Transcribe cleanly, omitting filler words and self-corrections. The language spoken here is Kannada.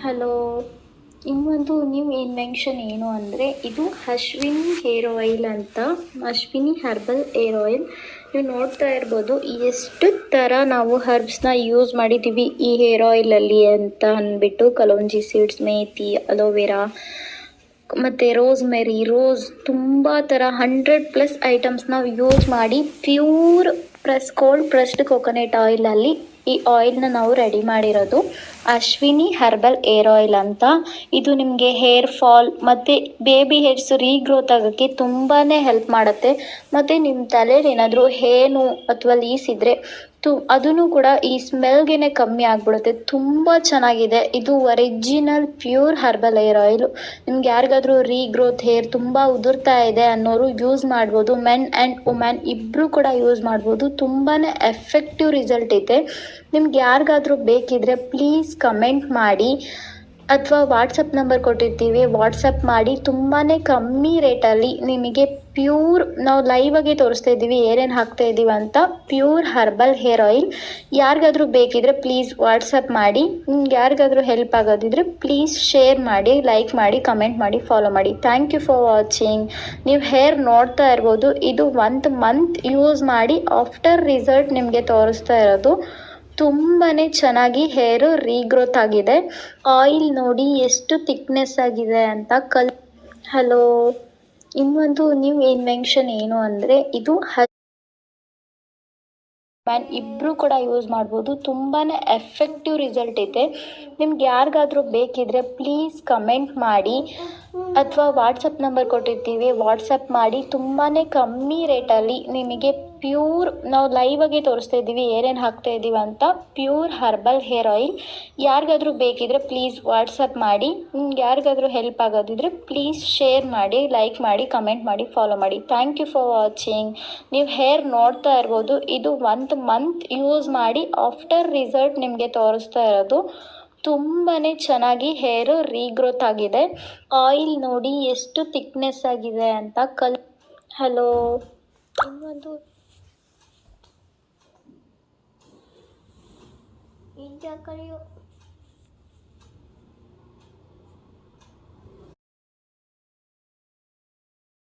ಹಲೋ. ಇನ್ನೊಂದು ನ್ಯೂ ಇನ್ವೆನ್ಷನ್ ಏನು ಅಂದರೆ ಇದು ಅಶ್ವಿನಿ ಹೇರ್ ಆಯಿಲ್ ಅಂತ, ಅಶ್ವಿನಿ ಹರ್ಬಲ್ ಹೇರ್ ಆಯಿಲ್. ನೀವು ನೋಡ್ತಾ ಇರ್ಬೋದು ಎಷ್ಟು ಥರ ನಾವು ಹರ್ಬ್ಸ್ನ ಯೂಸ್ ಮಾಡಿದ್ದೀವಿ ಈ ಹೇರ್ ಆಯಿಲಲ್ಲಿ ಅಂತ ಅಂದ್ಬಿಟ್ಟು. ಕಲೋಂಜಿ ಸೀಡ್ಸ್, ಮೇಥಿ, ಅಲೋವೆರಾ ಮತ್ತು ರೋಸ್ ತುಂಬ ಥರ 100+ ಐಟಮ್ಸ್ ನಾವು ಯೂಸ್ ಮಾಡಿ ಪ್ಯೂರ್ ಕೋಲ್ಡ್ ಪ್ರೆಸ್ಡ್ ಕೊಕೊನೆಟ್ ಆಯಿಲಲ್ಲಿ ಈ ಆಯಿಲ್ನ ನಾವು ರೆಡಿ ಮಾಡಿರೋದು. ಅಶ್ವಿನಿ ಹರ್ಬಲ್ ಹೇರ್ ಆಯಿಲ್ ಅಂತ. ಇದು ನಿಮಗೆ ಹೇರ್ ಫಾಲ್ ಮತ್ತು ಬೇಬಿ ಹೇರ್ಸ್ ರೀಗ್ರೋತ್ ಆಗೋಕ್ಕೆ ತುಂಬಾ ಹೆಲ್ಪ್ ಮಾಡುತ್ತೆ. ಮತ್ತು ನಿಮ್ಮ ತಲೆಯಲ್ಲಿ ಏನಾದರೂ ಹೇನು ಅಥವಾ ಲೀಸ್ ಇದ್ದರೆ ಅದೂ ಕೂಡ ಈ ಸ್ಮೆಲ್ಗೆ ಕಮ್ಮಿ ಆಗಿಬಿಡುತ್ತೆ. ತುಂಬ ಚೆನ್ನಾಗಿದೆ ಇದು. Original pure herbal hair oil. ನಿಮ್ಗೆ ಯಾರಿಗಾದ್ರೂ ರೀಗ್ರೋತ್ ಹೇರ್ ತುಂಬ ಉದುರ್ತಾ ಇದೆ ಅನ್ನೋರು ಯೂಸ್ ಮಾಡ್ಬೋದು. ಮೆನ್ ಆ್ಯಂಡ್ ವುಮೆನ್ ಇಬ್ಬರು ಕೂಡ ಯೂಸ್ ಮಾಡ್ಬೋದು. ತುಂಬಾ ಎಫೆಕ್ಟಿವ್ ರಿಸಲ್ಟ್ ಇದೆ. ನಿಮ್ಗೆ ಯಾರಿಗಾದ್ರೂ ಬೇಕಿದ್ರೆ ಪ್ಲೀಸ್ ಕಮೆಂಟ್ ಮಾಡಿ ಅಥವಾ ವಾಟ್ಸಪ್ ನಂಬರ್ ಕೊಟ್ಟಿರ್ತೀವಿ, ವಾಟ್ಸಪ್ ಮಾಡಿ. ತುಂಬಾ ಕಮ್ಮಿ ರೇಟಲ್ಲಿ ನಿಮಗೆ ಪ್ಯೂರ್, ನಾವು ಲೈವಾಗೆ ತೋರಿಸ್ತಾ ಇದ್ದೀವಿ ಏನೇನು ಹಾಕ್ತಾ ಇದ್ದೀವಿ ಅಂತ, ಪ್ಯೂರ್ ಹರ್ಬಲ್ ಹೇರ್ ಆಯಿಲ್. ಯಾರಿಗಾದ್ರೂ ಬೇಕಿದ್ರೆ ಪ್ಲೀಸ್ ವಾಟ್ಸಪ್ ಮಾಡಿ. ನಿಮ್ಗೆ ಯಾರಿಗಾದ್ರೂ ಹೆಲ್ಪ್ ಆಗೋದಿದ್ರೆ ಪ್ಲೀಸ್ ಶೇರ್ ಮಾಡಿ, ಲೈಕ್ ಮಾಡಿ, ಕಮೆಂಟ್ ಮಾಡಿ, ಫಾಲೋ ಮಾಡಿ. Thank you for watching. ನೀವು ಹೇರ್ ನೋಡ್ತಾ ಇರ್ಬೋದು, ಇದು 1 ಮಂತ್ ಯೂಸ್ ಮಾಡಿ ಆಫ್ಟರ್ ರಿಸಲ್ಟ್ ನಿಮಗೆ ತೋರಿಸ್ತಾ ಇರೋದು. ತುಂಬಾ ಚೆನ್ನಾಗಿ ಹೇರು ರೀಗ್ರೋತ್ ಆಗಿದೆ. ಆಯಿಲ್ ನೋಡಿ ಎಷ್ಟು ಥಿಕ್ನೆಸ್ ಆಗಿದೆ ಅಂತ. ಹಲೋ. ಇನ್ನೊಂದು ನ್ಯೂ ಇನ್ವೆನ್ಷನ್ ಏನು ಅಂದರೆ ಇದು ಮ್ಯಾನ್ ಇಬ್ಬರು ಕೂಡ ಯೂಸ್ ಮಾಡ್ಬೋದು. ತುಂಬಾ ಎಫೆಕ್ಟಿವ್ ರಿಸಲ್ಟ್ ಇದೆ. ನಿಮ್ಗೆ ಯಾರಿಗಾದ್ರೂ ಬೇಕಿದ್ರೆ ಪ್ಲೀಸ್ ಕಮೆಂಟ್ ಮಾಡಿ ಅಥವಾ ವಾಟ್ಸಪ್ ನಂಬರ್ ಕೊಟ್ಟಿರ್ತೀವಿ, ವಾಟ್ಸಪ್ ಮಾಡಿ. ತುಂಬಾ ಕಮ್ಮಿ ರೇಟಲ್ಲಿ ನಿಮಗೆ ಪ್ಯೂರ್, ನಾವು ಲೈವಾಗೆ ತೋರಿಸ್ತಾ ಇದ್ದೀವಿ ಏನೇನು ಹಾಕ್ತಾ ಇದ್ದೀವಿ ಅಂತ, ಪ್ಯೂರ್ ಹರ್ಬಲ್ ಹೇರ್ ಆಯಿಲ್. ಯಾರಿಗಾದ್ರೂ ಬೇಕಿದ್ರೆ ಪ್ಲೀಸ್ ವಾಟ್ಸಪ್ ಮಾಡಿ. ನಿಮ್ಗೆ ಯಾರಿಗಾದ್ರೂ ಹೆಲ್ಪ್ ಆಗೋದಿದ್ರೆ ಪ್ಲೀಸ್ ಶೇರ್ ಮಾಡಿ, ಲೈಕ್ ಮಾಡಿ, ಕಮೆಂಟ್ ಮಾಡಿ, ಫಾಲೋ ಮಾಡಿ. Thank you for watching. ನೀವು ಹೇರ್ ನೋಡ್ತಾ ಇರ್ಬೋದು, ಇದು 1 ಮಂತ್ ಯೂಸ್ ಮಾಡಿ ಆಫ್ಟರ್ ರಿಸಲ್ಟ್ ನಿಮಗೆ ತೋರಿಸ್ತಾ ಇರೋದು. ತುಂಬಾ ಚೆನ್ನಾಗಿ ಹೇರು ರೀಗ್ರೋತ್ ಆಗಿದೆ. ಆಯಿಲ್ ನೋಡಿ ಎಷ್ಟು ಥಿಕ್ನೆಸ್ ಆಗಿದೆ ಅಂತ. ಹಲೋ. ಇನ್ನೊಂದು ಇಂಡಿಯಾ ಕಡೆಯೋ